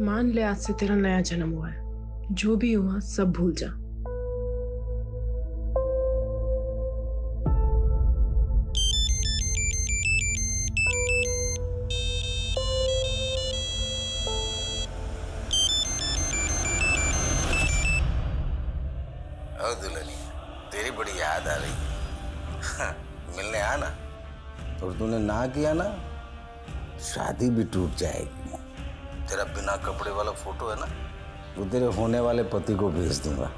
मान ले आज से तेरा नया जन्म हुआ है। जो भी हुआ सब भूल जा। दुल्हनिया, तेरी बड़ी याद आ रही। मिलने आना। और तूने ना किया ना, शादी भी टूट जाएगी। तेरा बिना कपड़े वाला फोटो है ना, वो तेरे होने वाले पति को भेज दूंगा।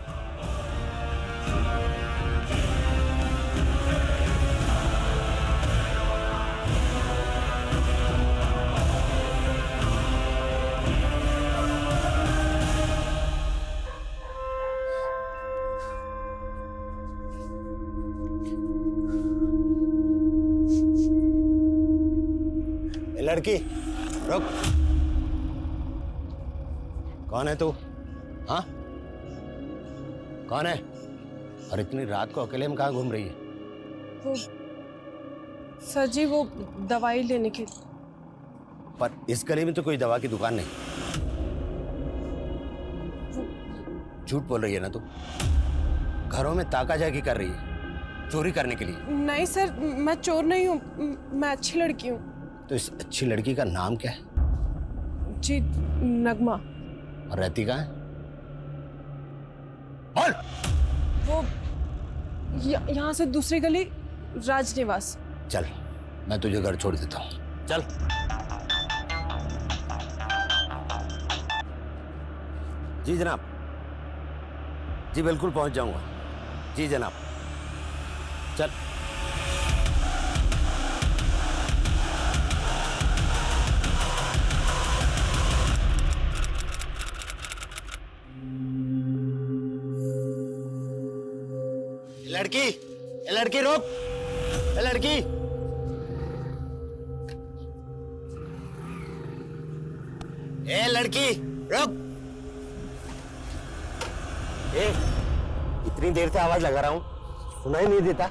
लड़की रुक। कौन है तू? हाँ, कौन है? और इतनी रात को अकेले में कहाँ घूम रही है? वो सर जी, वो दवाई लेने के। पर इस गली में तो कोई दवा की दुकान नहीं। झूठ बोल रही है ना तू? घरों में ताका झाकी कर रही है चोरी करने के लिए। नहीं सर, मैं चोर नहीं हूँ, मैं अच्छी लड़की हूँ। तो इस अच्छी लड़की का नाम क्या है? जी, नगमा। और रहती कहाँ है? बोल। वो यहाँ से दूसरी गली, राजनिवास। चल, मैं तुझे घर छोड़ देता हूँ। चल। जी जनाब। जी बिल्कुल पहुंच जाऊंगा। जी जनाब। चल। लड़की, लड़की रुक। लड़की, ए लड़की रुक। ए, इतनी देर से आवाज लगा रहा हूं, सुनाई नहीं देता?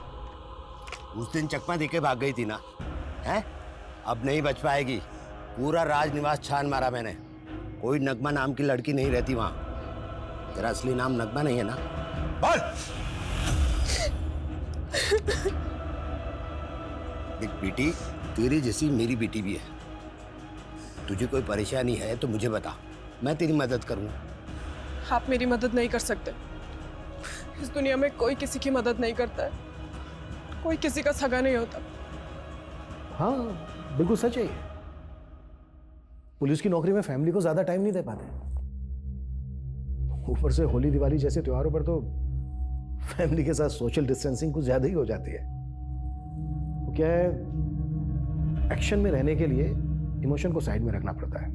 उस दिन चकमा देके भाग गई थी ना, हैं? अब नहीं बच पाएगी। पूरा राजनिवास छान मारा मैंने, कोई नगमा नाम की लड़की नहीं रहती वहां। तेरा असली नाम नगमा नहीं है ना? बोल। देख बेटी, तेरी जैसी मेरी बेटी भी है। तुझे कोई परेशानी है तो मुझे बता, मैं तेरी मदद करूंगा। आप मेरी मदद नहीं कर सकते। इस दुनिया में कोई किसी की मदद नहीं करता है, कोई किसी का सगा नहीं होता। हाँ, बिल्कुल सच है ये। पुलिस की नौकरी में फैमिली को ज्यादा टाइम नहीं दे पाते। ऊपर से होली दिवाली जैसे त्योहारों पर तो फैमिली के साथ सोशल डिस्टेंसिंग कुछ ज्यादा ही हो जाती है। वो क्या है, एक्शन में रहने के लिए इमोशन को साइड में रखना पड़ता है।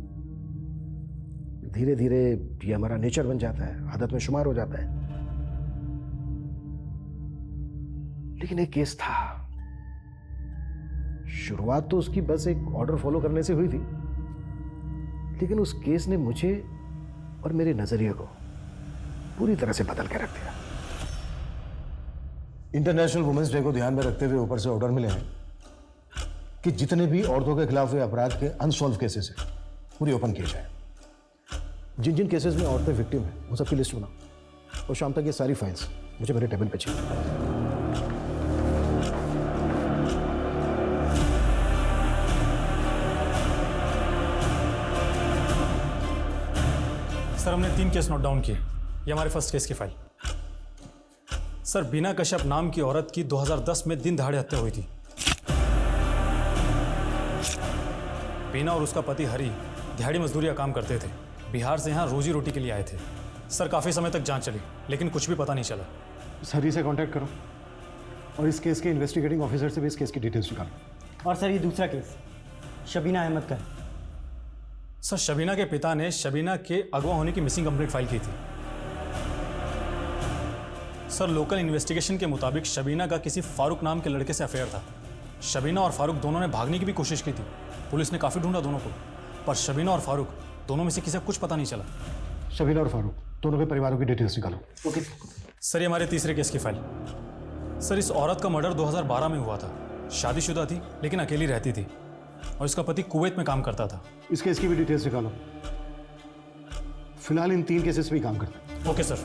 धीरे धीरे ये हमारा नेचर बन जाता है, आदत में शुमार हो जाता है। लेकिन एक केस था, शुरुआत तो उसकी बस एक ऑर्डर फॉलो करने से हुई थी, लेकिन उस केस ने मुझे और मेरे नजरिए को पूरी तरह से बदल के रख दिया। इंटरनेशनल वुमेन्स डे को ध्यान में रखते हुए ऊपर से ऑर्डर मिले हैं कि जितने भी औरतों के खिलाफ हुए अपराध के अनसॉल्व केसेस हैं पूरी ओपन किए जाए। जिन जिन केसेस में औरतें विक्टिम हैं उन सबकी लिस्ट बनाओ और शाम तक ये सारी फाइल्स मुझे मेरे टेबल पे चाहिए। सर, हमने 3 केस नोट डाउन किए। ये हमारे फर्स्ट केस की फाइल। सर, बीना कश्यप नाम की औरत की 2010 में दिन दहाड़े हत्या हुई थी। बीना और उसका पति हरी दिहाड़ी मजदूरी का काम करते थे। बिहार से यहाँ रोजी रोटी के लिए आए थे। सर, काफ़ी समय तक जांच चली, लेकिन कुछ भी पता नहीं चला। हरी से कांटेक्ट करो और इस केस के इन्वेस्टिगेटिंग ऑफिसर से भी इस केस की डिटेल्स निकालो। और सर, ये दूसरा केस शबीना अहमद का है। सर, शबीना के पिता ने शबीना के अगवा होने की मिसिंग कंप्लेंट फाइल की थी। सर, लोकल इन्वेस्टिगेशन के मुताबिक शबीना का किसी फारूक नाम के लड़के से अफेयर था। शबीना और फारूक दोनों ने भागने की भी कोशिश की थी। पुलिस ने काफ़ी ढूंढा दोनों को, पर शबीना और फारूक दोनों में से किसी को कुछ पता नहीं चला। शबीना और फारूक दोनों के परिवारों की डिटेल्स निकालो। ओके सर, ये हमारे तीसरे केस की फाइल। सर, इस औरत का मर्डर 2012 में हुआ था। शादीशुदा थी लेकिन अकेली रहती थी और इसका पति कुवैत में काम करता था। इस केस की भी डिटेल्स निकालो। फिलहाल इन 3 केसेस पे ही काम करते हैं। Okay sir.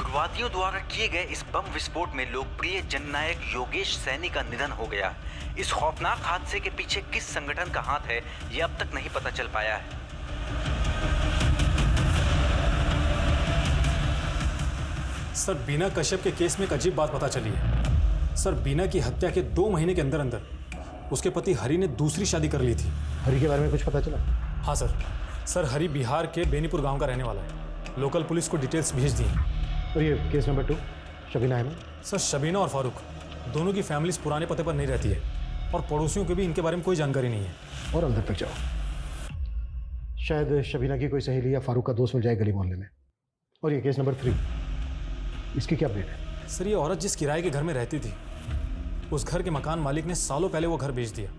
उग्रवादियों द्वारा किए गए इस बम विस्फोट में लोकप्रिय जननायक योगेश सैनी का निधन हो गया। इस खौफनाक हादसे के पीछे किस संगठन का हाथ है, ये अब तक नहीं पता चल पाया है। सर, बीना कश्यप के केस में एक अजीब बात पता चली है। सर, बीना की हत्या के 2 महीने के अंदर अंदर उसके पति हरि ने दूसरी शादी कर ली थी। हरि के बारे में कुछ पता चला? हाँ सर, हरि बिहार के बेनीपुर गांव का रहने वाला है। लोकल पुलिस को डिटेल्स भेज दी हैं। और ये case number 2 Shabina Ahmad? Sir, Shabina और फारूक दोनों की फैमिलीज पुराने पते पर नहीं रहती है और पड़ोसियों को भी इनके बारे में कोई जानकारी नहीं है। और अंदर तक जाओ, शायद शबीना की कोई सहेली या फारूक का दोस्त मिल जाए गली मोहल्ले में। और ये केस नंबर 3, इसकी क्या अपडेट है? सर, ये औरत जिस किराए के घर में रहती थी, उस घर के मकान मालिक ने सालों पहले वो घर बेच दिया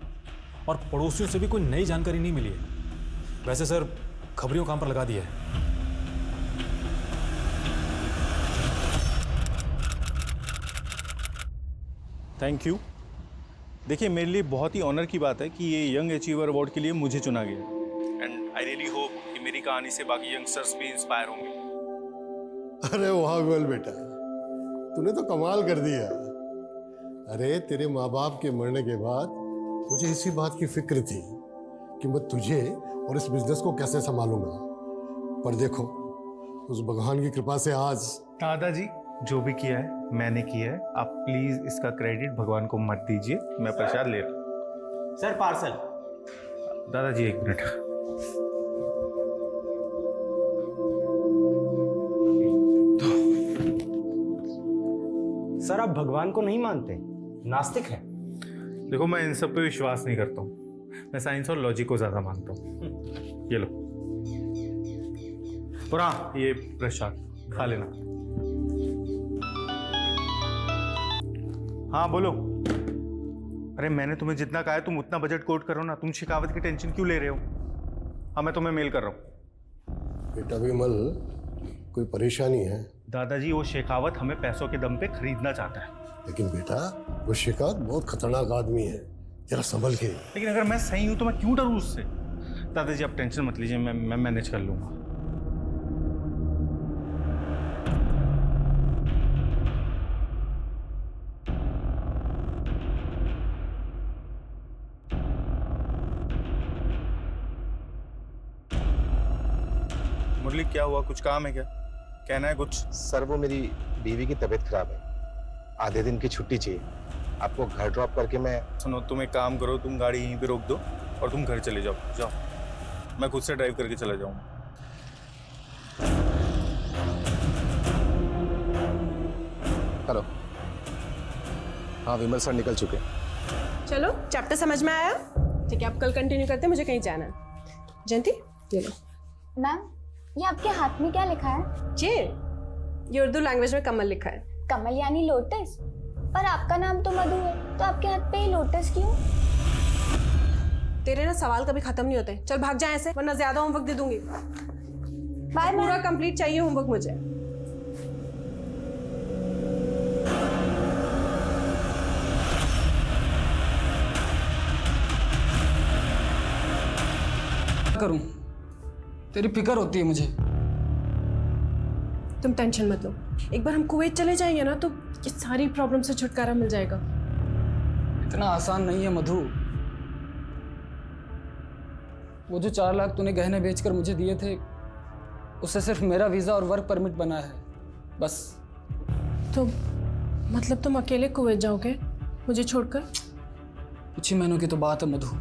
और पड़ोसियों से भी कोई नई जानकारी नहीं मिली है। वैसे सर, खबरियों काम पर लगा दिया है। Thank you. देखिए, मेरे लिए बहुत ही ऑनर की बात है कि ये यंग अचीवर अवार्ड के लिए मुझे चुना गया एंड आई रियली होप कि मेरी कहानी से बाकी यंगस्टर्स भी इंस्पायर होंगे। अरे वाह गोल बेटा, तूने तो कमाल कर दिया। अरे तेरे माँ बाप के मरने के बाद मुझे इसी बात की फिक्र थी कि मैं तुझे और इस बिजनेस को कैसे संभालूंगा, पर देखो उस भगवान की कृपा से आज। दादाजी, जो भी किया है मैंने किया है, आप प्लीज इसका क्रेडिट भगवान को मत दीजिए। मैं प्रसाद ले रहा हूँ। Sir parcel. दादाजी 1 मिनट। सर, आप भगवान को नहीं मानते, नास्तिक हैं। देखो, मैं इन सब पे विश्वास नहीं करता हूँ। मैं साइंस और लॉजिक को ज्यादा मानता हूँ। ये लो। और हाँ, ये प्रसाद खा लेना। हाँ बोलो। अरे मैंने तुम्हें जितना कहा है तुम उतना बजट कोट करो ना। तुम शिकावत की टेंशन क्यों ले रहे हो? हाँ, मैं तुम्हें मेल कर रहा हूँ। बेटा विमल, कोई परेशानी है? दादाजी, वो शेखावत हमें पैसों के दम पे खरीदना चाहता है। लेकिन बेटा, वो शिकायत बहुत खतरनाक आदमी है, जरा संभल के। लेकिन अगर मैं सही हूं तो मैं क्यों डरूं उससे? दादाजी, आप टेंशन मत लीजिए, मैं मैनेज कर लूंगा। मुरली, क्या हुआ? कुछ काम है क्या? कहना है कुछ? सर, वो मेरी बीवी की तबीयत खराब है, आधे दिन की छुट्टी चाहिए। आपको घर ड्रॉप करके मैं। सुनो, तुम एक काम करो, तुम गाड़ी यहीं पे रोक दो और तुम घर चले जाओ। जाओ, मैं खुद से ड्राइव करके चला जाऊंगा। हेलो। हाँ, विमल सर निकल चुके। चलो, चैप्टर समझ में आया? ठीक है, आप कल कंटिन्यू करते हैं, मुझे कहीं जाना है। जयंती, ये लो। मैम, ये आपके हाथ में क्या लिखा है? जी, ये उर्दू लैंग्वेज में कमल लिखा है। कमल यानी लोटस? पर आपका नाम तो मधु है, तो आपके हाथ पे ये लोटस क्यों? तेरे ना सवाल कभी खत्म नहीं होते। चल भाग जाए ऐसे, वरना ज्यादा होमवर्क दे दूंगी। बाय। पूरा कंप्लीट चाहिए होमवर्क मुझे। करूं, तेरी फिक्र होती है मुझे। तुम टेंशन मत लो, एक बार हम कुवैत चले जाएंगे ना तो ये सारी प्रॉब्लम से छुटकारा मिल जाएगा। इतना आसान नहीं है मधु। वो जो 4 लाख तूने गहने बेचकर मुझे दिए थे, उससे सिर्फ मेरा वीज़ा और वर्क परमिट बना है, बस। तो मतलब तुम अकेले कुवैत जाओगे मुझे छोड़कर? कुछ ही महीनों की तो बात है मधु।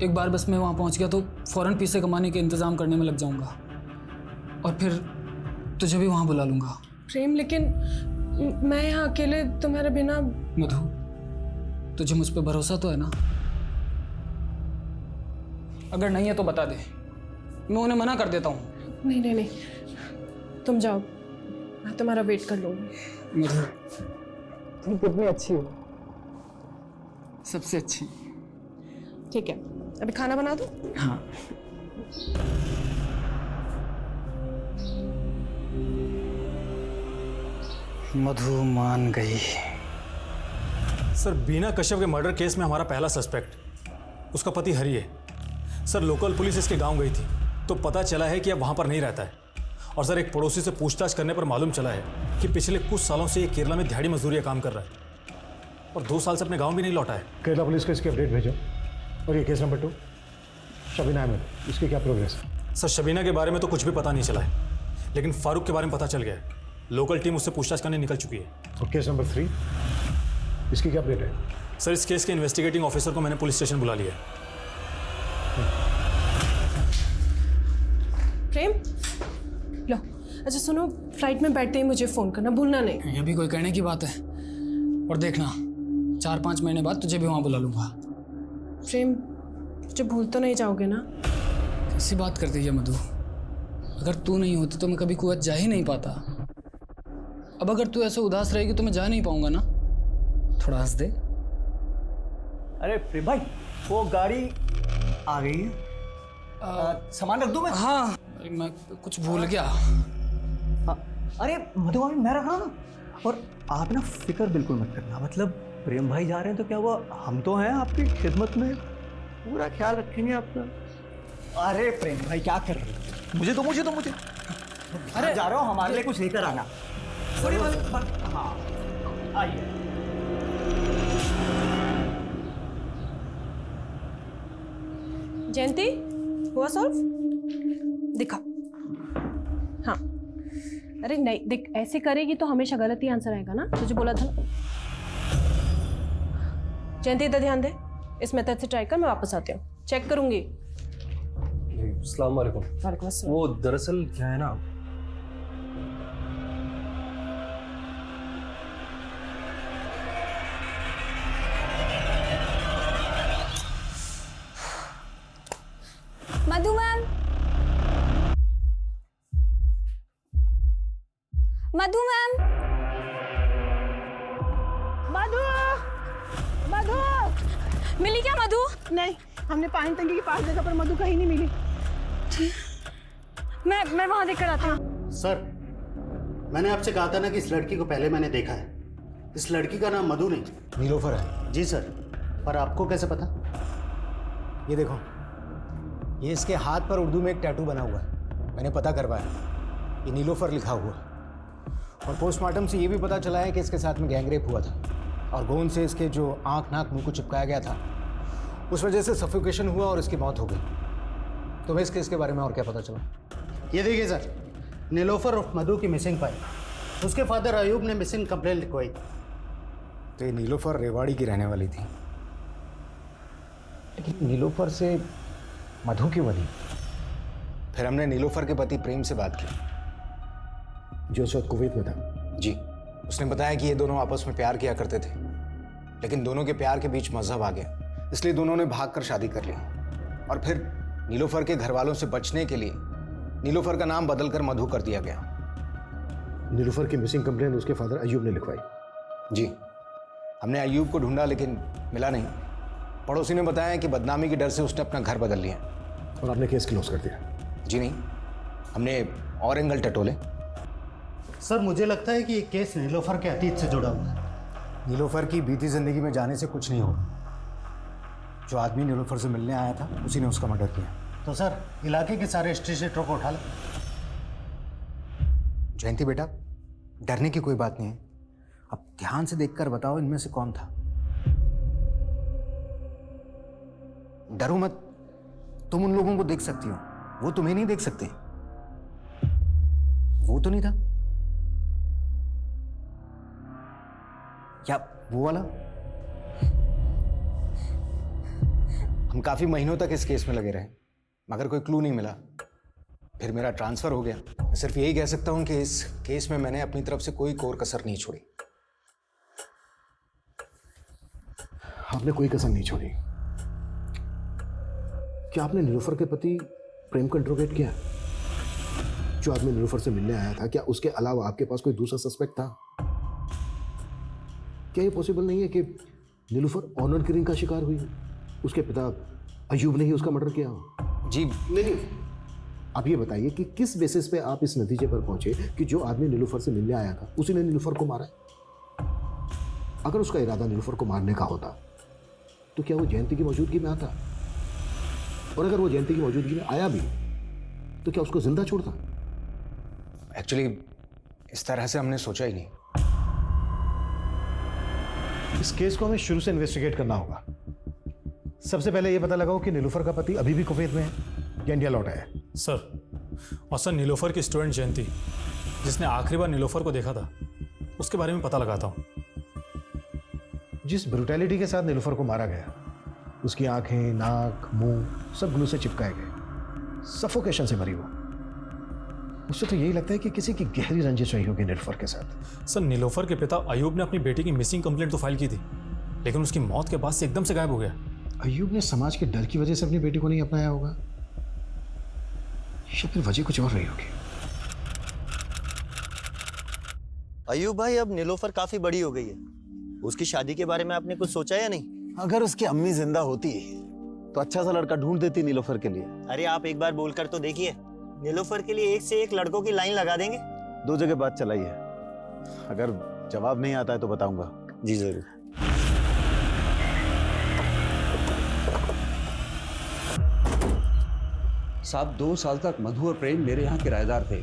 एक बार बस मैं वहाँ पहुँच गया तो फ़ौरन पैसे कमाने के इंतज़ाम करने में लग जाऊँगा और फिर तुझे भी वहाँ बुला लूँगा। प्रेम, लेकिन मैं यहाँ अकेले तुम्हारे बिना। मधु, तुझे मुझ पर भरोसा तो है ना? अगर नहीं है तो बता दे, मैं उन्हें मना कर देता हूँ। नहीं नहीं नहीं, तुम जाओ, मैं तुम्हारा वेट कर लूँगी। मधु, तुम कितनी अच्छी हो, सबसे अच्छी। ठीक है, अभी खाना बना दो। हाँ। मधु मान गई। सर, बीना कश्यप के मर्डर केस में हमारा पहला सस्पेक्ट उसका पति हरि है। सर, लोकल पुलिस इसके गांव गई थी तो पता चला है कि अब वहां पर नहीं रहता है। और सर, एक पड़ोसी से पूछताछ करने पर मालूम चला है कि पिछले कुछ सालों से ये केरला में दिहाड़ी मजदूरी का काम कर रहा है और 2 साल से अपने गांव भी नहीं लौटा है। केरला पुलिस को इसकी अपडेट भेजो। और ये केस नंबर 2, शबीना अहमद, इसकी क्या प्रोग्रेस है? सर, शबीना के बारे में तो कुछ भी पता नहीं चला है, लेकिन फारूक के बारे में पता चल गया है। लोकल टीम उससे पूछताछ करने निकल चुकी है। और केस नंबर 3, इसकी क्या अपडेट है? सर, इस केस के इन्वेस्टिगेटिंग ऑफिसर को मैंने पुलिस स्टेशन बुला लिया है। प्रेम, लो। अच्छा सुनो, फ्लाइट में बैठते ही मुझे फ़ोन करना भूलना नहीं। ये भी कोई कहने की बात है? और देखना, 4-5 महीने बाद तुझे भी वहाँ बुला लूँगा। प्रेम, मुझे भूल तो नहीं जाओगे ना? कैसी बात करती है मधु? अगर तू नहीं होती तो मैं कभी कुवैत जा ही नहीं पाता। अब अगर तू ऐसे उदास रहेगी तो मैं जा नहीं पाऊंगा ना। थोड़ा हंस दे। अरे प्रेम भाई, वो गाड़ी आ गई है। सामान रख दूं मैं? हाँ, मैं कुछ भूल गया। अरे मधु भाई, मैं रख रहा हूं ना। और आप ना फिक्र बिल्कुल मत करना, मतलब प्रेम भाई जा रहे हैं तो क्या हुआ, हम तो हैं आपकी खिदमत में, पूरा ख्याल रखेंगे आपका। अरे प्रेम भाई क्या कर रहे हो? मुझे अरे जा रहा हूँ, हमारे लिए कुछ लेकर आना। हाँ आइए। जयंती, हुआ सॉल्व? दिखा। हाँ, अरे नहीं देख, ऐसे करेगी तो हमेशा गलत ही आंसर आएगा ना, तुझे बोला था ना। जयंती इधर ध्यान दे, इस मेथड से ट्राई कर, मैं वापस आती हूँ, चेक करूंगी। अस्सलाम वालेकुम। वालेकुम अस्सलाम। वो दरअसल क्या है ना, मधु मैम, मधु मैम, मधु, मधु मिली क्या मधु? नहीं, हमने पानी टंकी के पास देखा पर मधु कहीं नहीं मिली। मैं वहां देख कर आती हूँ। सर, मैंने आपसे कहा था ना कि इस लड़की को पहले मैंने देखा है। इस लड़की का नाम मधु नहीं, नीलोफर है। जी सर, पर आपको कैसे पता? ये देखो, ये इसके हाथ पर उर्दू में एक टैटू बना हुआ है, मैंने पता करवाया, ये नीलोफर लिखा हुआ। और पोस्टमार्टम से ये भी पता चला है कि इसके साथ में गैंगरेप हुआ था और गोंद से इसके जो आँख नाक मुंह को चिपकाया गया था, उस वजह से सफोकेशन हुआ और इसकी मौत हो गई। तो मैं इस केस के बारे में और क्या पता चला? ये देखिए सर, नीलोफर और मधु की मिसिंग पाई, उसके फादर अयूब ने मिसिंग कंप्लेंट लिखवाई। तो ये नीलोफर रेवाड़ी की रहने वाली थी, लेकिन नीलोफर से मधु क्यों बनी? फिर हमने नीलोफर के पति प्रेम से बात की, जो उस वक्त कुवैत में था। जी, उसने बताया कि ये दोनों आपस में प्यार किया करते थे, लेकिन दोनों के प्यार के बीच मजहब आ गया, इसलिए दोनों ने भागकर शादी कर ली। और फिर नीलोफर के घर वालों से बचने के लिए नीलोफर का नाम बदलकर मधु कर दिया गया। नीलोफर की मिसिंग कंप्लेंट उसके फादर अयूब ने लिखवाई। जी, हमने अयूब को ढूंढा लेकिन मिला नहीं। पड़ोसी ने बताया कि बदनामी के डर से उसने अपना घर बदल लिया। और आपने केस क्लोज कर दिया? जी नहीं, हमने और एंगल टटोले। सर, मुझे लगता है कि ये केस नीलोफर के अतीत से जुड़ा हुआ है। नीलोफर की बीती जिंदगी में जाने से कुछ नहीं होगा। जो आदमी नीलोफर से मिलने आया था उसी ने उसका मर्डर किया। तो सर, इलाके के सारे हिस्ट्री शीटरों को उठा लो। जयंती बेटा, डरने की कोई बात नहीं है, अब ध्यान से देखकर बताओ इनमें से कौन था। डरो मत, तुम उन लोगों को देख सकती हो, वो तुम्हें नहीं देख सकते। वो तो नहीं था, या वो वाला? हम काफी महीनों तक इस केस में लगे रहे मगर कोई क्लू नहीं मिला। फिर मेरा ट्रांसफर हो गया। मैं सिर्फ यही कह सकता हूं कि इस केस में मैंने अपनी तरफ से कोई कोर कसर नहीं छोड़ी। आपने कोई कसर नहीं छोड़ी। क्या आपने नीलोफर के पति प्रेम को इंट्रोगेट किया? जो आदमी नीलोफर से मिलने आया था, क्या उसके अलावा आपके पास कोई दूसरा सस्पेक्ट था? क्या ये पॉसिबल नहीं है कि नीलोफर ऑनर किलिंग का शिकार हुई? उसके पिता अयूब ने ही उसका मर्डर किया हो? जी नहीं, आप ये बताइए कि किस बेसिस पे आप इस नतीजे पर पहुंचे कि जो आदमी नीलोफर से मिलने आया था उसी ने नीलोफर को मारा? अगर उसका इरादा नीलोफर को मारने का होता तो क्या वो जयंती की मौजूदगी में आता? और अगर वो जयंती की मौजूदगी में आया भी तो क्या उसको जिंदा छोड़ता? एक्चुअली इस तरह से हमने सोचा ही नहीं। इस केस को हमें शुरू से इन्वेस्टिगेट करना होगा। सबसे पहले ये पता लगाओ कि नीलोफर का पति अभी भी कुवैत में है या इंडिया लौटा है। सर, और सर नीलोफर की स्टूडेंट जयंती, जिसने आखिरी बार नीलोफर को देखा था, उसके बारे में पता लगाता हूँ। जिस ब्रूटैलिटी के साथ नीलोफर को मारा गया, उसकी आंखें, नाक, मुंह सब ग्लू से चिपकाए गए, सफोकेशन से मरी वो। उससे तो यही लगता है कि किसी की गहरी रंजिश रही होगी नीलोफर के साथ। सर, नीलोफर के पिता अयूब ने अपनी बेटी की मिसिंग कंप्लेंट तो फाइल की थी, लेकिन उसकी मौत के बाद से एकदम से गायब हो गया। अयूब ने समाज के डर की वजह से अपनी बेटी को नहीं अपनाया होगा, या फिर वजह कुछ और रही होगी। अयूब भाई, अब नीलोफर काफी बड़ी हो गई है। उसकी शादी के बारे में आपने कुछ सोचा या नहीं? अगर उसकी अम्मी जिंदा होती तो अच्छा सा लड़का ढूंढ देती नीलोफर के लिए। अरे आप एक बार बोलकर तो देखिए, नीलोफर के लिए एक से एक लड़कों की लाइन लगा देंगे। 2 जगह बात चलाई है, अगर जवाब नहीं आता है तो बताऊंगा। जी जरूर। साहब 2 साल तक मधु और प्रेम मेरे यहाँ किराएदार थे।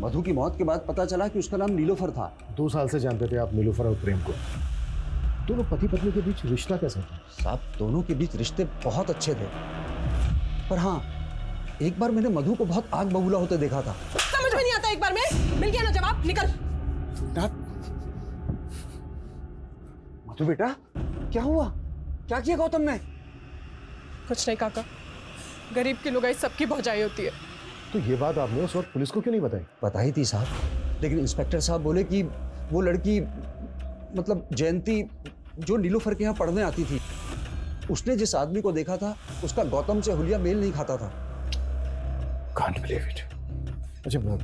मधु की मौत के बाद पता चला कि उसका नाम नीलोफर था। 2 साल से जानते थे आप नीलोफर और प्रेम को? दोनों पति पत्नी के बीच रिश्ता कैसा था? साहब दोनों के बीच रिश्ते बहुत अच्छे थे, पर हाँ, एक बार मैंने मधु को बहुत आग बबूला होते देखा था। समझ में नहीं आता, एक बार में मिल गया ना जवाब, निकल। मधु बेटा, क्या हुआ? क्या किया गौतम ने? कुछ नहीं काका, गरीब की लुगाई सबकी भौजाई होती है। तो ये बात आपने उस वक्त पुलिस को क्यों नहीं बताई? बताई थी साहब, लेकिन इंस्पेक्टर साहब बोले कि वो लड़की, मतलब जयंती, जो नीलोफर के यहाँ पढ़ने आती थी, उसने जिस आदमी को देखा था उसका गौतम से हुलिया मेल नहीं खाता था। Can't believe it। अच्छा,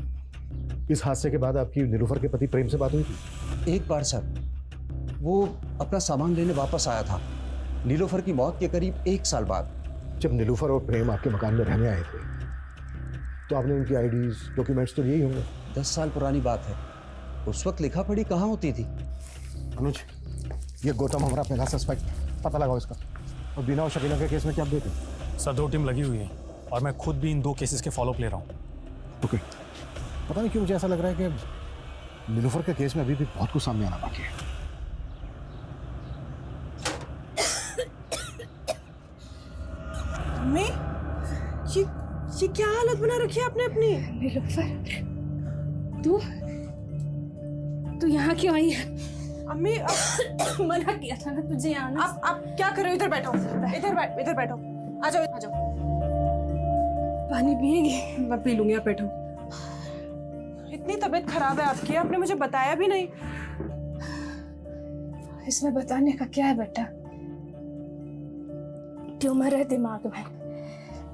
इस हादसे के बाद आपकी नीलोफर के पति प्रेम से बात हुई थी? एक बार सर, वो अपना सामान लेने वापस आया था, नीलोफर की मौत के करीब 1 साल बाद। जब नीलोफर और प्रेम आपके मकान में रहने आए थे तो आपने उनकी आईडीज, डॉक्यूमेंट्स तो लिए ही होंगे। 10 साल पुरानी बात है, उस वक्त लिखा पढ़ी कहाँ होती थी। अनुज, ये गौतम हमारा पहला सस्पेक्ट, पता लगाओ इसका। और बिना और शकीला के केस में क्या अपडेट है? सर 2 टीम लगी हुई है और मैं खुद भी इन 2 केसेस के फॉलोअप ले रहा हूँ। ओके, पता नहीं क्यों मुझे ऐसा लग रहा है कि नीलोफर के केस में अभी भी बहुत कुछ सामने आना बाकी है। अम्मी, ये क्या हालत बना रखी है आपने अपनी? नीलोफर, तू यहाँ क्यों आई है? अम्मी, मना किया था ना तुझे आना। आप क्या कर रहे हो? इधर बैठो, इधर बैठो। आ जाओ, आ जाओ। पानी पिएगी? मैं पी लूंगी, आप बैठो। इतनी तबीयत खराब है आपकी, आपने मुझे बताया भी नहीं। इसमें बताने का क्या है बेटा? ट्यूमर है दिमाग में।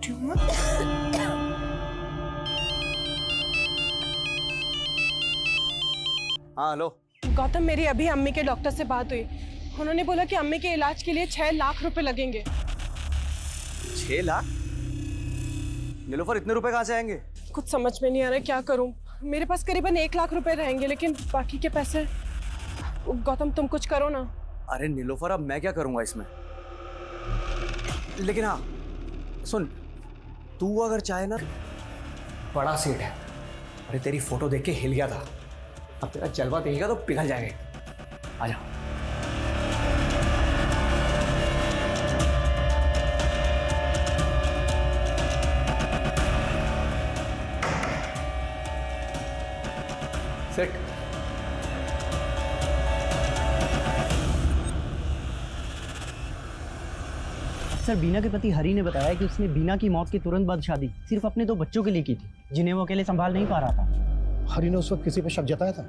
ट्यूमर? हाँ हेलो गौतम, मेरी अभी अम्मी के डॉक्टर से बात हुई। उन्होंने बोला कि अम्मी के इलाज के लिए 6 लाख रुपए लगेंगे। 6 लाख? नीलोफर, इतने रुपए कहाँ से आएंगे? कुछ समझ में नहीं आ रहा है, क्या करूं। मेरे पास करीबन 1 लाख रुपए रहेंगे, लेकिन बाकी के पैसे। गौतम, तुम कुछ करो ना। अरे नीलोफर, अब मैं क्या करूंगा इसमें? लेकिन हाँ सुन, तू अगर चाहे ना, बड़ा सीट है। अरे तेरी फोटो देख के हिल गया था, अब तेरा जलवा देखेगा तो पिघल जाएगा। आ जाओ। सेट। सर, बीना के पति हरी ने बताया कि उसने बीना की मौत के तुरंत बाद शादी सिर्फ अपने 2 बच्चों के लिए की थी, जिन्हें वो अकेले संभाल नहीं पा रहा था। हरी ने उस वक्त किसी पे शक जताया था?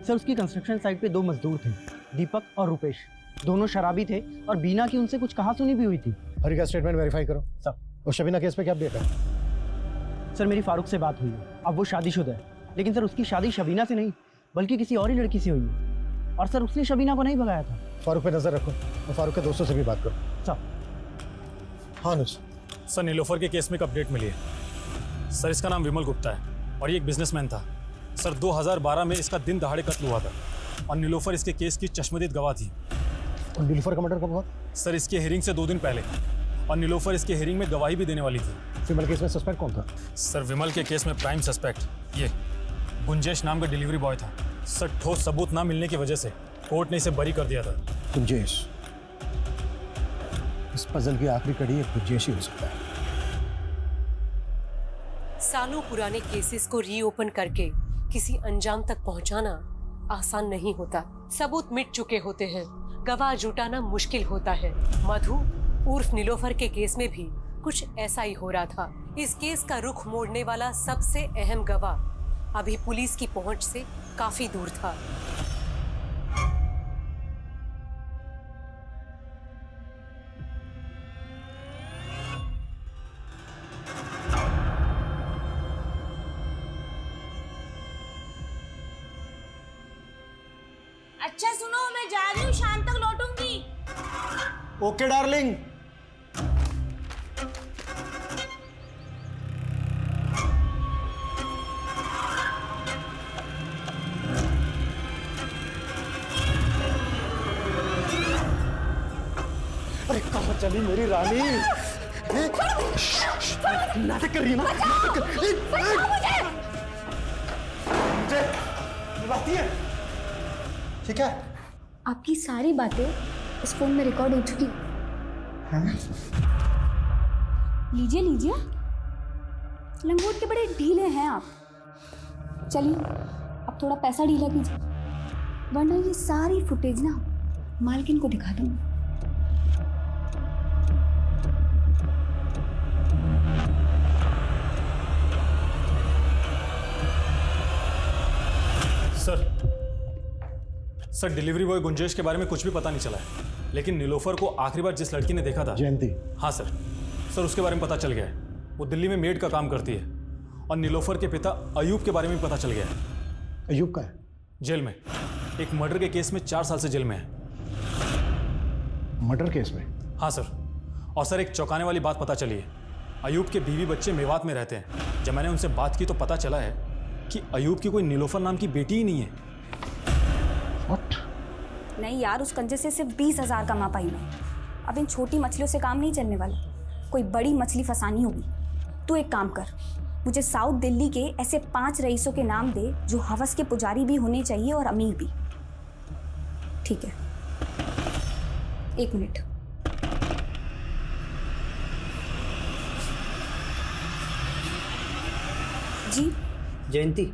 सर, उसकी कंस्ट्रक्शन साइट पे 2 मजदूर थे, दीपक और रुपेश। दोनों शराबी थे और बीना की उनसे कुछ कहा सुनी भी हुई थी। हरी का स्टेटमेंट वेरीफाई करो सर। और शबीना केस पे क्या अपडेट है? सर मेरी फारूक से बात हुई है, अब वो शादीशुदा है, लेकिन सर उसकी शादी शबीना से नहीं बल्कि किसी और ही लड़की से हुई है। और सर उसने शबीना को नहीं भगाया था। फारूक पे नजर रखो और फारूक के दोस्तों से भी बात करो। सर। हाँ अनुज। सर नीलोफर के केस में एक अपडेट मिली है। सर इसका नाम विमल गुप्ता है और ये एक बिजनेसमैन था। सर 2012 में इसका दिन दहाड़े कत्ल हुआ था और नीलोफर इसके केस की चश्मदीद गवाह थी। और नीलोफर का मर्डर कब हुआ? सर इसके हियरिंग से 2 दिन पहले, और नीलोफर इसके हियरिंग में गवाही भी देने वाली थी। विमल केस में सस्पेक्ट कौन था? सर विमल के केस में प्राइम सस्पेक्ट ये गुंजेश नाम का डिलीवरी बॉय था। सर ठोस सबूत ना मिलने की वजह से कोर्ट ने इसे बरी कर दिया था। गुंजेश, इस पजल की आखिरी कड़ी एक गुंजेश ही हो सकता है। सालों पुराने केसेस को रीओपन करके किसी अंजाम तक पहुंचाना आसान नहीं होता। सबूत मिट चुके होते हैं, गवाह जुटाना मुश्किल होता है। मधु उर्फ नीलोफर के केस में भी कुछ ऐसा ही हो रहा था। इस केस का रुख मोड़ने वाला सबसे अहम गवाह अभी पुलिस की पहुंच से काफी दूर था। अच्छा सुनो, मैं जा रही हूँ, शाम तक लौटूंगी। Okay darling. अरे कहाँ चली मेरी रानी? नाटक कर रही है ना? मुझे बुलाती है, ठीक है? आपकी सारी बातें इस फोन में रिकॉर्ड हो चुकी हैं। लीजिए लीजिए, लंगोट के बड़े ढीले हैं आप। चलिए अब थोड़ा पैसा ढीला कीजिए, वरना ये सारी फुटेज ना मालकिन को दिखा दूंगा। सर डिलीवरी बॉय गुंजेश के बारे में कुछ भी पता नहीं चला है, लेकिन नीलोफर को आखिरी बार जिस लड़की ने देखा था, जयंती। हाँ सर उसके बारे में पता चल गया है। वो दिल्ली में मेड का काम करती है। और नीलोफर के पिता अयूब के बारे में पता चल गया है। अयूब का है? जेल में, एक मर्डर के केस में 4 साल से जेल में है। मर्डर केस में? हाँ सर। और सर एक चौंकाने वाली बात पता चली है, अयूब के बीवी बच्चे मेवात में रहते हैं। जब मैंने उनसे बात की तो पता चला है कि अयूब की कोई नीलोफर नाम की बेटी ही नहीं है। What? नहीं यार, उस कंजे से सिर्फ 20,000 कमा पाई मैं। अब इन छोटी मछलियों से काम नहीं चलने वाला, कोई बड़ी मछली फंसानी होगी। तू एक काम कर, मुझे साउथ दिल्ली के ऐसे 5 रईसों के नाम दे जो हवस के पुजारी भी होने चाहिए और अमीर भी। ठीक है, 1 मिनट। जी जयंती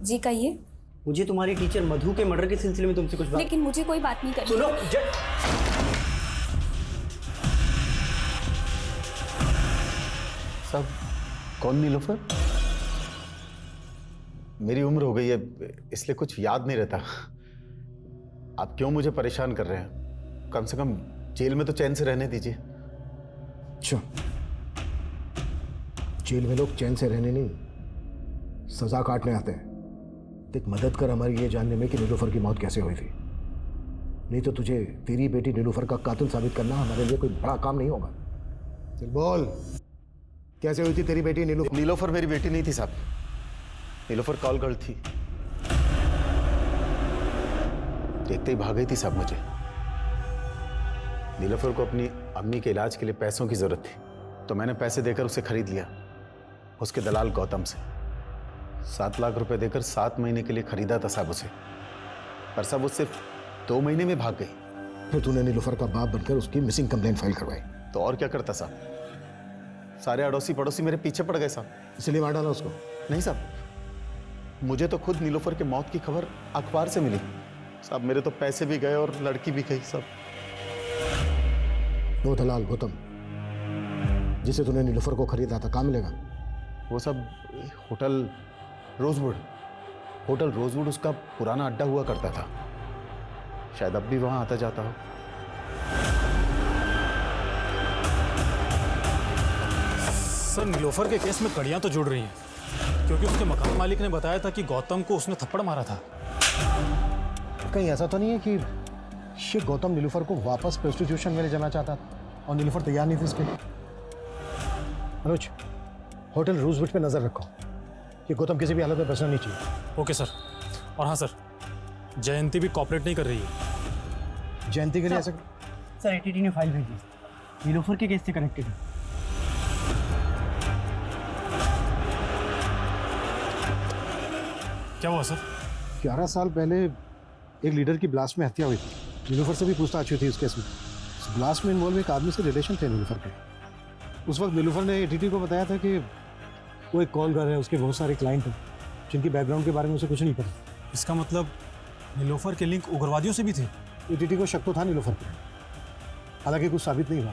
जी कहिए। मुझे तुम्हारी टीचर मधु के मर्डर के सिलसिले में तुमसे कुछ बात। लेकिन मुझे कोई बात नहीं करनी। सुनो सब कौन नीलोफर? मेरी उम्र हो गई है इसलिए कुछ याद नहीं रहता। आप क्यों मुझे परेशान कर रहे हैं? कम से कम जेल में तो चैन से रहने दीजिए। अच्छा, जेल में लोग चैन से रहने नहीं, सजा काटने आते हैं। एक मदद कर हमारी ये जानने में कि नीलोफर की मौत कैसे हुई थी। नहीं तो तुझे तेरी बेटी नीलोफर का कातिल साबित करना हमारे लिए कोई बड़ा काम नहीं होगा। चल बोल, कैसे हुई थी तेरी बेटी नीलोफर? नीलोफर मेरी बेटी नहीं थी साहब, नीलोफर कॉल गर्ल थी। देखते ही भाग गई थी साहब मुझे। नीलोफर को अपनी अम्मी के इलाज के लिए पैसों की जरूरत थी, तो मैंने पैसे देकर उसे खरीद लिया उसके दलाल गौतम से। 7 लाख रुपए देकर 7 महीने के लिए खरीदा था साहब उसे, पर साहब वो सिर्फ 2 महीने में भाग गई। फिर तूने नीलोफर का बाप बनकर उसकी मिसिंग कंप्लेंट फाइल करवाई। तो और क्या करता साहब, सारे अड़ोसी पड़ोसी मेरे पीछे पड़ गए साहब। इसलिए मार डाला उसको? नहीं साहब, मुझे तो खुद नीलोफर के मौत की खबर अखबार से मिली साहब। मेरे तो पैसे भी गए और लड़की भी गई साहब। वो दलाल गौतम जिसे तूने नीलोफर को खरीदा था, कहाँ मिलेगा? वो सब होटल रोजवुड उसका पुराना अड्डा हुआ करता था। शायद अब भी वहां आता जाता हो। सर नीलोफर के केस में कड़ियां तो जुड़ रही हैं, क्योंकि उसके मकान मालिक ने बताया था कि गौतम को उसने थप्पड़ मारा था। कहीं ऐसा तो नहीं है कि ये गौतम नीलोफर को वापस प्रोस्टिट्यूशन में ले जाना चाहता था और नीलोफर तैयार नहीं थी इसके लिए? अनुज, होटल रूजवेल्ट पे नजर रखो, ये गौतम किसी भी हालत में बचना नहीं चाहिए। Okay sir. और हाँ सर, जयंती भी कॉपरेट नहीं कर रही है। जयंती के लिए ऐसा सर एटीटी ने फाइल भेजी, नीलोफर के केस से कनेक्टेड है। क्या हुआ सर? 11 साल पहले एक लीडर की ब्लास्ट में हत्या हुई थी। नीलोफर से भी पूछताछ हुई थी उस केस में। उस ब्लास्ट में इन्वॉल्व एक आदमी से रिलेशन थे नीलोफर के। उस वक्त नीलोफर ने एटीटी को बताया था कि वो एक कॉल कर रहा है, उसके बहुत सारे क्लाइंट हैं जिनकी बैकग्राउंड के बारे में उसे कुछ नहीं पता। इसका मतलब नीलोफर के लिंक उग्रवादियों से भी थे? एटीटी को शक तो था नीलोफर पे, हालांकि कुछ साबित नहीं हुआ।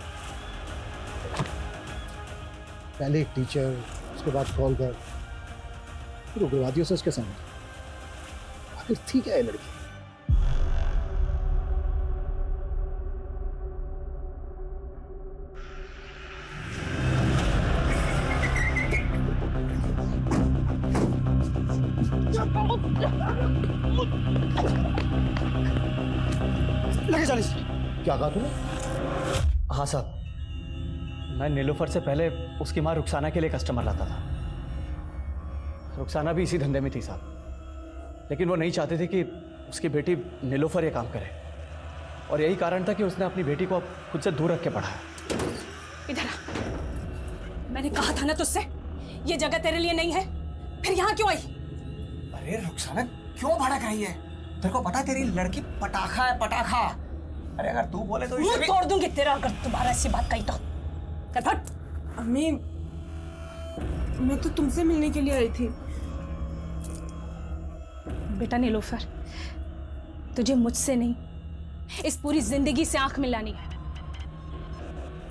पहले एक टीचर, उसके बाद कॉल कर, फिर उग्रवादियों से उसके सामने। आखिर थी क्या ये लड़की? लगे 40। क्या कहा तूने? हाँ साहब, मैं नीलोफर से पहले उसकी माँ रुखसाना के लिए कस्टमर लाता था। रुखसाना भी इसी धंधे में थी साहब, लेकिन वो नहीं चाहते थे कि उसकी बेटी नीलोफर ये काम करे, और यही कारण था कि उसने अपनी बेटी को खुद से दूर रख के पढ़ाया। इधर आ, मैंने कहा था ना तुझसे ये जगह तेरे लिए नहीं है, फिर यहाँ क्यों आई? अरे रुखसाना क्यों भड़क रही है? तेरे को पता है तेरी लड़की पटाखा है, पटाखा। अरे अगर तू बोले तो मुंह तोड़ दूंगी तेरा अगर दोबारा ऐसी बात कही तो। फट। अम्मी, मैं तो तुमसे मिलने के लिए आई थी। बेटा नीलोफर, तुझे मुझसे नहीं, इस पूरी जिंदगी से आंख मिलानी है।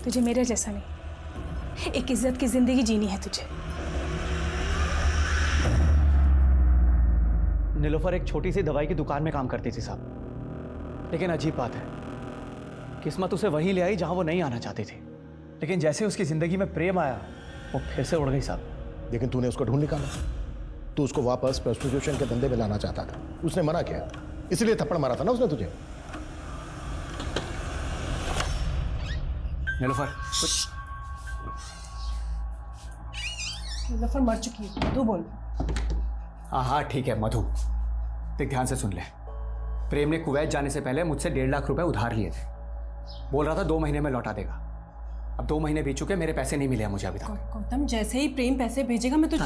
तुझे मेरे जैसा नहीं, एक इज्जत की जिंदगी जीनी है तुझे। नीलोफर एक छोटी सी दवाई की दुकान में काम करती थी साहब, लेकिन अजीब बात है, किस्मत उसे वहीं ले आई जहां वो नहीं आना चाहती थी। लेकिन जैसे उसकी जिंदगी में प्रेम आया, वो फिर से उड़ गई साहब। लेकिन तूने उसको ढूंढ निकाला, तू उसको वापस प्रोस्टिट्यूशन के धंधे में लाना चाहता था, उसने मना किया, इसलिए थप्पड़ मारा था ना उसने तुझे। नीलोफर कुछ नीलोफर मर चुकी है, मधु बोल। हाँ ठीक है मधु, देख ध्यान से सुन ले। प्रेम ने कुवैत जाने से पहले मुझसे 1.5 लाख रुपए उधार लिए थे। बोल रहा था 2 महीने में लौटा देगा। अब 2 महीने बीत चुके, मेरे पैसे नहीं मिले मुझे अभी तक। गौतम, जैसे ही प्रेम पैसे भेजेगा मैं तुझे।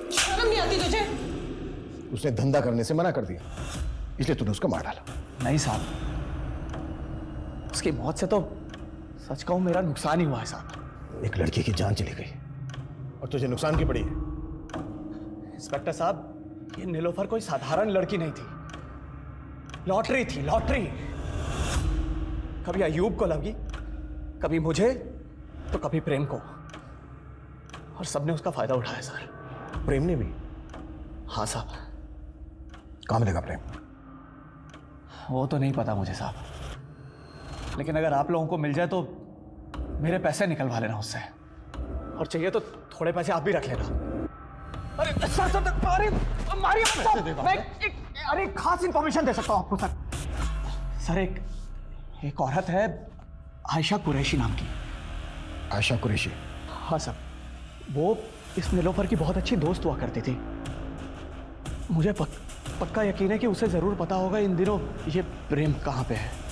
शर्म नहीं आती तुझे? उसने धंधा करने से मना कर दिया, इसलिए तूने उसको मार डाला। नहीं साहब, उसकी मौत से तो सच कहूं मेरा नुकसान ही हुआ है साहब। एक लड़की की जान चली गई और तुझे नुकसान की पड़ी है। इंस्पेक्टर साहब, ये नीलोफर कोई साधारण लड़की नहीं थी, लॉटरी थी, लॉटरी। कभी अयूब को लगी, कभी मुझे, तो कभी प्रेम को, और सबने उसका फायदा उठाया सर। प्रेम ने भी? हाँ साहब। कहाँ मिलेगा प्रेम? वो तो नहीं पता मुझे साहब, लेकिन अगर आप लोगों को मिल जाए तो मेरे पैसे निकलवा लेना उससे, और चाहिए तो थोड़े पैसे आप भी रख लेना। अरे सर सर, अरे मारिए मत सर। मैं अरे खास इंफॉर्मेशन दे सकता हूँ आपको सर। सर एक औरत है आयशा कुरैशी नाम की। आयशा कुरैशी? हाँ सर, वो इस नीलोफर की बहुत अच्छी दोस्त हुआ करती थी। मुझे पक्का यकीन है कि उसे जरूर पता होगा इन दिनों ये प्रेम कहाँ पे है।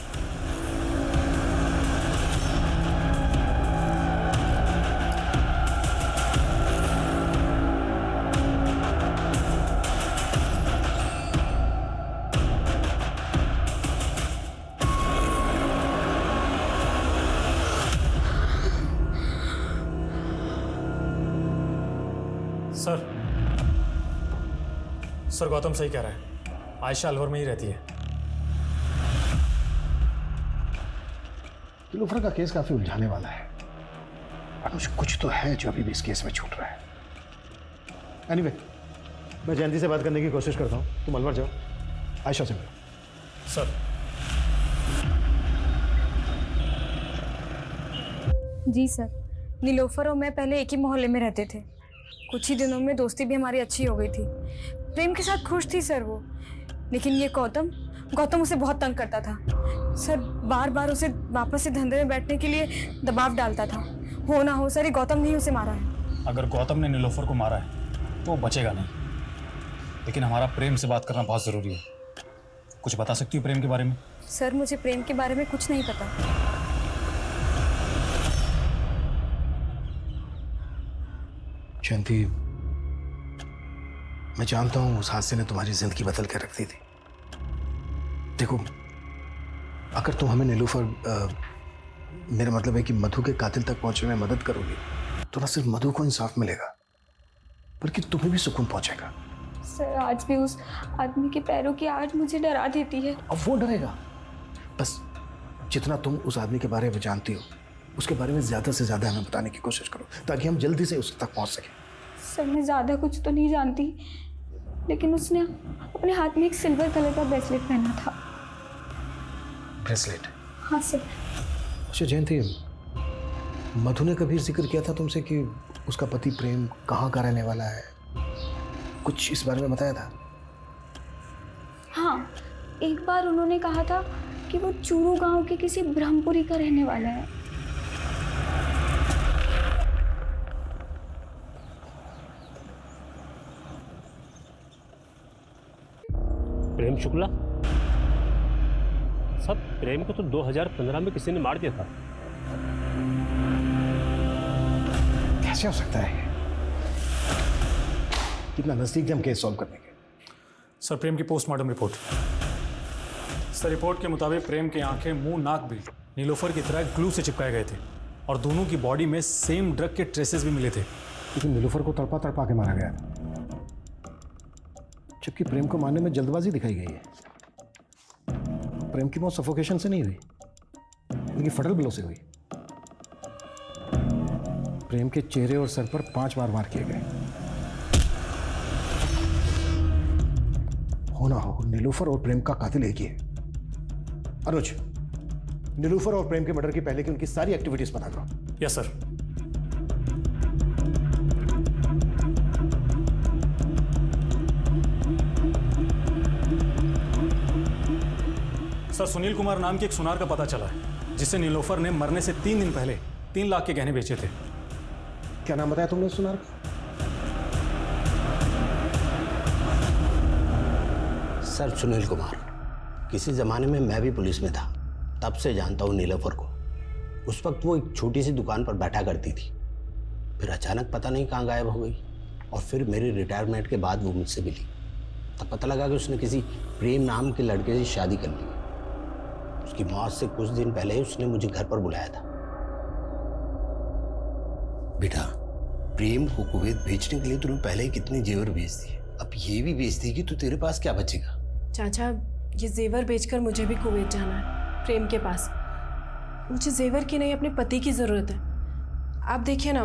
सर गौतम सही कह रहा है, आयशा अलवर में ही रहती है। नीलोफर का केस काफी उलझाने वाला है, और मुझे कुछ तो है जो अभी भी इस केस में छूट रहा है। एनीवे, मैं जयंती से बात करने की कोशिश करता हूँ, तुम अलवर जाओ, आयशा से मिलो। सर। जी सर, नीलोफर और मैं पहले एक ही मोहल्ले में रहते थे। कुछ ही दिनों में दोस्ती भी हमारी अच्छी हो गई थी। प्रेम के साथ खुश थी सर वो, लेकिन ये गौतम उसे बहुत तंग करता था सर। बार बार उसे वापस से धंधे में बैठने के लिए दबाव डालता था। हो ना हो सर, ये गौतम ने ही उसे मारा है। अगर गौतम ने नीलोफर को मारा है तो वो बचेगा नहीं, लेकिन हमारा प्रेम से बात करना बहुत ज़रूरी है। कुछ बता सकती हो प्रेम के बारे में? सर मुझे प्रेम के बारे में कुछ नहीं पता। जयंती, मैं जानता हूं उस हादसे ने तुम्हारी जिंदगी बदल के रख दी थी। देखो, अगर तुम हमें नीलोफर, मेरा मतलब है कि मधु के कातिल तक पहुंचने में मदद करोगी तो न सिर्फ मधु को इंसाफ मिलेगा बल्कि तुम्हें भी सुकून पहुंचेगा। सर आज भी उस आदमी के पैरों की आहट मुझे डरा देती है। अब वो डरेगा। बस जितना तुम उस आदमी के बारे में जानती हो उसके बारे में ज्यादा से ज्यादा हमें बताने की कोशिश करो ताकि हम जल्दी से उस तक पहुंच सकें। सर मैं ज़्यादा कुछ तो नहीं जानती, लेकिन उसने अपने हाथ में एक सिल्वर कलर का ब्रेसलेट पहना था। ब्रेसलेट? हाँ सर। अच्छा जयंती, मधु ने कभी जिक्र किया था तुमसे कि उसका पति प्रेम कहाँ का रहने वाला है? कुछ इस बारे में बताया था? हाँ, एक बार उन्होंने कहा था कि वो चूरू गांव के किसी ब्रह्मपुरी का रहने वाला है। प्रेम शुक्ला? सब प्रेम को तो 2015 में किसी ने मार दिया था। कैसे हो सकता है? कितना नजदीक थे हम केस सॉल्व करने के। सर प्रेम की पोस्टमार्टम रिपोर्ट। सर रिपोर्ट के मुताबिक प्रेम की आंखें, मुंह, नाक भी नीलोफर की तरह ग्लू से चिपकाए गए थे और दोनों की बॉडी में सेम ड्रग के ट्रेसेस भी मिले थे। लेकिन नीलोफर को तड़पा तड़पा के मारा गया था, जबकि प्रेम को मारने में जल्दबाजी दिखाई गई है। प्रेम की मौत सफोकेशन से नहीं हुई बल्कि फटल ब्लो से हुई। प्रेम के चेहरे और सर पर 5 बार वार किए गए। हो ना हो नीलोफर और प्रेम का कातिल एक ही है। अनुज, नीलोफर और प्रेम के मर्डर की पहले की उनकी सारी एक्टिविटीज पता करो। Yes sir. Sir Sunil Kumar नाम के एक सुनार का पता चला है जिसे नीलोफर ने मरने से 3 दिन पहले 3 लाख के गहने बेचे थे। क्या नाम बताया तुमने सुनार का? सर सुनील कुमार। किसी ज़माने में मैं भी पुलिस में था, तब से जानता हूँ नीलोफर को। उस वक्त वो एक छोटी सी दुकान पर बैठा करती थी, फिर अचानक पता नहीं कहाँ गायब हो गई और फिर मेरी रिटायरमेंट के बाद वो मुझसे मिली। तब पता लगा कि उसने किसी प्रेम नाम के लड़के से शादी कर ली। उसकी मौत से कुछ दिन पहले उसने मुझे घर पर बुलाया था। बेटा, प्रेम को कुवैत भेजने के लिए तूने पहले ही कितनी जेवर भेज दी, अब ये भी भेज दी कि तू तेरे पास क्या बचेगा? चाचा, ये जेवर बेचकर मुझे भी कुवैत जाना है, प्रेम के पास। मुझे जेवर की नहीं, अपने पति की ज़रूरत है। आप देखिए ना,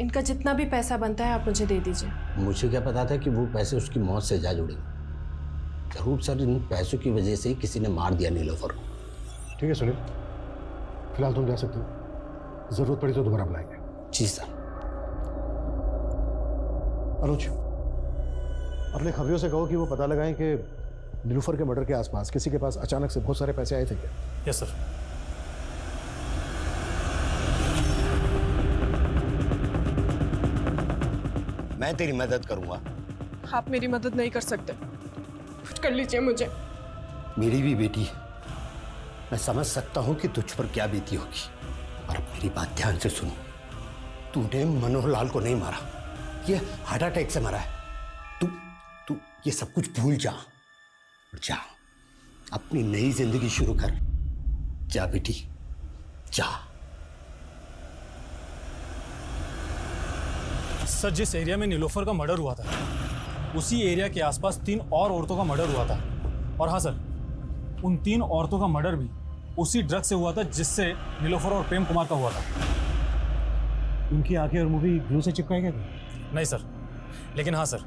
इनका जितना भी पैसा बनता है आप मुझे दे दीजिए। मुझे क्या पता था कि वो पैसे उसकी मौत से जा जुड़ेंगे। जरूर सर इन पैसों की वजह से ही किसी ने मार दिया नीलोफर को। ठीक है सुनील, फिलहाल तुम जा सकते हो, जरूरत पड़ी तो दोबारा बुलाएंगे। जी सर। अनुज, अपने खबरियों से कहो कि वो पता लगाएं कि नीलोफर के मर्डर के आसपास किसी के पास अचानक से बहुत सारे पैसे आए थे क्या? Yes sir. मैं तेरी मदद करूंगा। आप मेरी मदद नहीं कर सकते, कुछ कर लीजिए मुझे। मेरी भी बेटी है, मैं समझ सकता हूं कि तुझ पर क्या बीती होगी। और अब मेरी बात ध्यान से सुनो, तूने मनोहर लाल को नहीं मारा, ये हार्ट अटैक से मरा है। तू ये सब कुछ भूल जा और जा अपनी नई जिंदगी शुरू कर। जा बेटी, जा। सर जिस एरिया में नीलोफर का मर्डर हुआ था उसी एरिया के आसपास 3 और औरतों का मर्डर हुआ था। और हाँ सर, उन 3 औरतों का मर्डर भी उसी ड्रग से हुआ था जिससे नीलोफर और प्रेम कुमार का हुआ था। उनकी आंखें और मुंह भी ग्लू से चिपकाए गए थे? नहीं सर, लेकिन हाँ सर,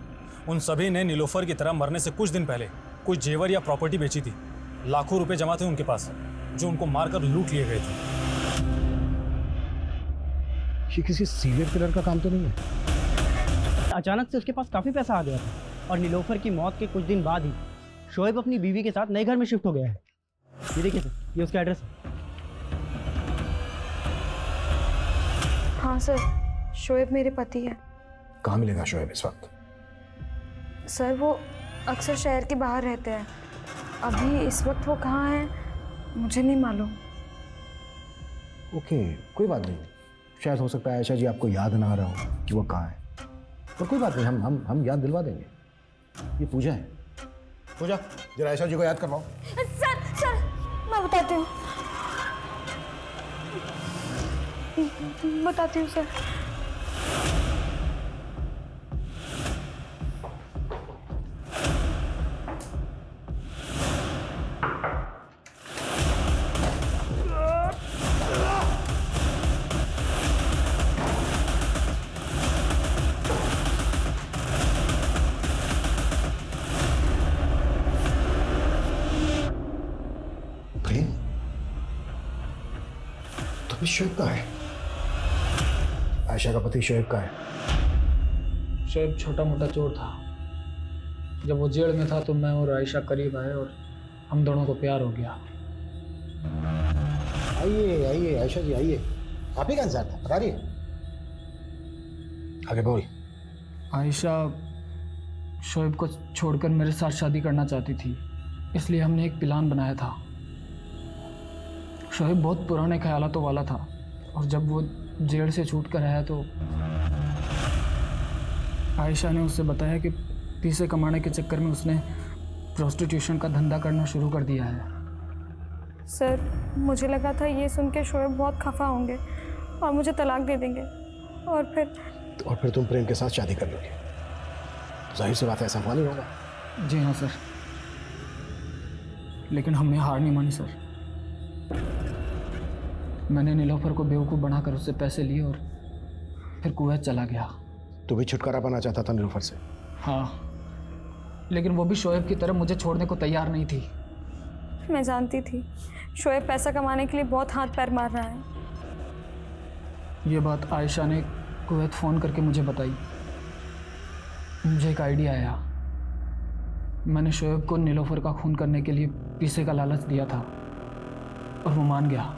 उन सभी ने नीलोफर की तरह मरने से कुछ दिन पहले कोई जेवर या प्रॉपर्टी बेची थी, लाखों रुपए जमा थे उनके पास, जो उनको मारकर लूट लिए गए थे। ये किसी सीरियल किलर का काम तो नहीं है? अचानक से उसके पास काफ़ी पैसा आ गया था और नीलोफर की मौत के कुछ दिन बाद ही शोएब अपनी बीवी के साथ नए घर में शिफ्ट हो गया है। ये देखिए सर, ये उसका एड्रेस है। हाँ सर, शोएब मेरे पति है। कहाँ मिलेगा शोएब इस वक्त? सर वो अक्सर शहर के बाहर रहते हैं। अभी इस वक्त वो कहाँ हैं मुझे नहीं मालूम। ओके, कोई बात नहीं। शायद हो सकता है आयशा जी आपको याद ना आ रहा हो कि वो कहाँ है, पर कोई बात नहीं, हम याद दिलवा देंगे। ये पूजा है। पूजा, जरा आयशा जी को याद करवाओ। सर मैं बताती हूँ सर। तो शोएब का है? आयशा का पति शोएब का है? शोएब छोटा मोटा चोर था। जब वो जेल में था तो मैं और आयशा करीब आए और हम दोनों को प्यार हो गया। आइए आइए आयशा जी आइए। आप ही का इंतजार था, बता रही है। आगे बोल। आयशा शोएब को छोड़कर मेरे साथ शादी करना चाहती थी, इसलिए हमने एक प्लान बनाया था। शोएब बहुत पुराने ख्यालातों वाला था और जब वो जेल से छूट कर आया तो आयशा ने उससे बताया कि पैसे कमाने के चक्कर में उसने प्रोस्टिट्यूशन का धंधा करना शुरू कर दिया है। सर मुझे लगा था ये सुन के शोएब बहुत खफा होंगे और मुझे तलाक दे देंगे और फिर तुम प्रेम के साथ शादी कर लोगे। तो जाहिर सी बात है ऐसा हुआ नहीं होगा। जी हाँ सर, लेकिन हमने हार नहीं मानी सर। मैंने नीलोफर को बेवकूफ़ बनाकर उससे पैसे लिए और फिर कुवैत चला गया। तू भी छुटकारा पाना चाहता था नीलोफर से? हाँ, लेकिन वो भी शोएब की तरह मुझे छोड़ने को तैयार नहीं थी। मैं जानती थी शोएब पैसा कमाने के लिए बहुत हाथ पैर मार रहा है। ये बात आयशा ने कुवैत फ़ोन करके मुझे बताई। मुझे एक आइडिया आया। मैंने शोएब को नीलोफर का खून करने के लिए पैसे का लालच दिया था और वो मान गया।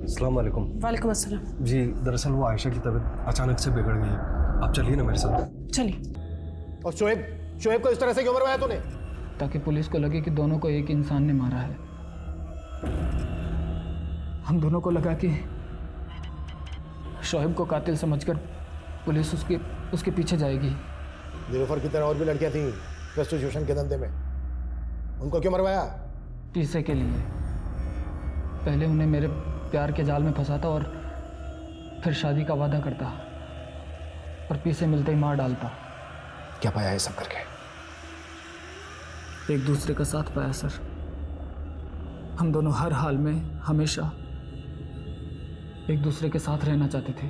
अस्सलाम वालेकुम। वालेकुम अस्सलाम। जी दरअसल वो आयशा की तबीयत अचानक से बिगड़ गई है, आप चलिए ना मेरे साथ। चलिए। और शोएब को इस तरह से क्यों मरवाया तूने? ताकि पुलिस को लगे कि दोनों को एक इंसान ने मारा है। हम दोनों को लगा कि शोएब को कातिल समझकर पुलिस उसके पीछे जाएगी। नीलोफर की तरह और भी लड़कियां थीं प्रोस्टिट्यूशन के धंधे में, उनको क्यों मरवाया? पैसे के लिए। पहले उन्हें मेरे प्यार के जाल में फंसाता और फिर शादी का वादा करता और पैसे मिलते ही मार डालता। क्या पाया है सब करके? एक दूसरे का साथ पाया सर। हम दोनों हर हाल में हमेशा एक दूसरे के साथ रहना चाहते थे।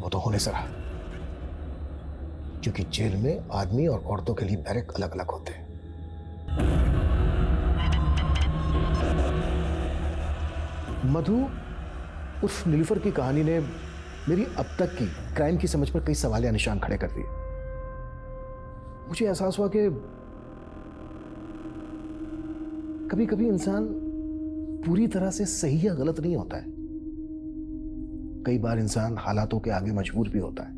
वो तो होने से रहा, क्योंकि जेल में आदमी और औरतों के लिए बैरक अलग अलग होते हैं। मधु उर्फ नीलोफर की कहानी ने मेरी अब तक की क्राइम की समझ पर कई सवाल या निशान खड़े कर दिए। मुझे एहसास हुआ कि कभी कभी इंसान पूरी तरह से सही या गलत नहीं होता है। कई बार इंसान हालातों के आगे मजबूर भी होता है।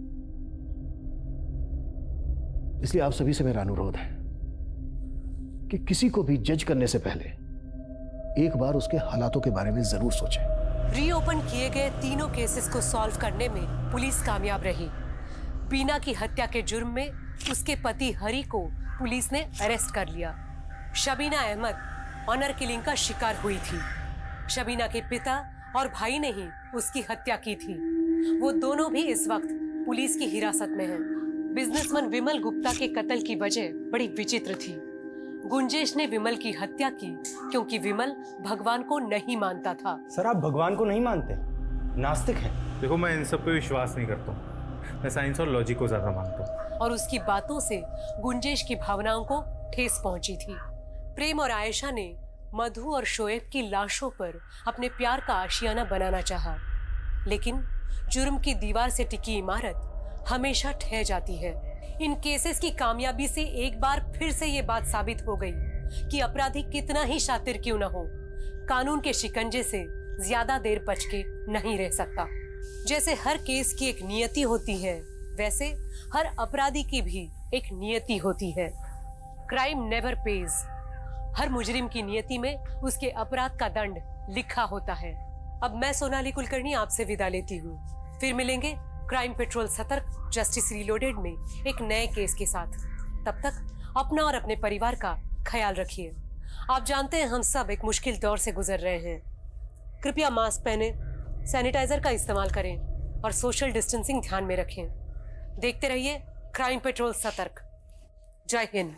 इसलिए आप सभी से मेरा अनुरोध है कि किसी को भी जज करने से पहले एक बार उसके हालातों के बारे में जरूर सोचें। रीओपन किए गए तीनों केसेस को सॉल्व करने में पुलिस कामयाब रही। बीना की हत्या के जुर्म में उसके पति हरी को पुलिस ने अरेस्ट कर लिया। शबीना अहमद ऑनर किलिंग का शिकार हुई थी। शबीना के पिता और भाई ने ही उसकी हत्या की थी। वो दोनों भी इस वक्त पुलिस की हिरासत में हैं। बिजनेसमैन विमल गुप्ता के कत्ल की वजह बड़ी विचित्र थी। गुंजेश ने विमल की हत्या की क्योंकि विमल भगवान को नहीं मानता था। सर आप भगवान को नहीं मानते, नास्तिक हैं। देखो मैं इन सब पे विश्वास नहीं करता हूँ, मैं साइंस और लॉजिक को ज्यादा मानता हूँ। और उसकी बातों से गुंजेश की भावनाओं को ठेस पहुंची थी। प्रेम और आयशा ने मधु और शोएब की लाशों पर अपने प्यार का आशियाना बनाना चाहा, लेकिन जुर्म की दीवार से टिकी इमारत हमेशा ढह जाती है। इन केसेस की कामयाबी से एक बार फिर से ये बात साबित हो गई कि अपराधी कितना ही शातिर क्यों न हो, कानून के शिकंजे से ज्यादा देर बच के नहीं रह सकता। जैसे हर केस की एक नियति होती है, वैसे हर अपराधी की भी एक नियति होती है। Crime never page. हर मुजरिम की नियति में उसके अपराध का दंड लिखा होता है। अब मैं सोनाली कुलकर्णी आपसे विदा लेती हूँ। फिर मिलेंगे क्राइम पेट्रोल सतर्क जस्टिस रीलोडेड में एक नए केस के साथ। तब तक अपना और अपने परिवार का ख्याल रखिए। आप जानते हैं हम सब एक मुश्किल दौर से गुजर रहे हैं। कृपया मास्क पहने, सैनिटाइजर का इस्तेमाल करें और सोशल डिस्टेंसिंग ध्यान में रखें। देखते रहिए क्राइम पेट्रोल सतर्क। जय हिंद।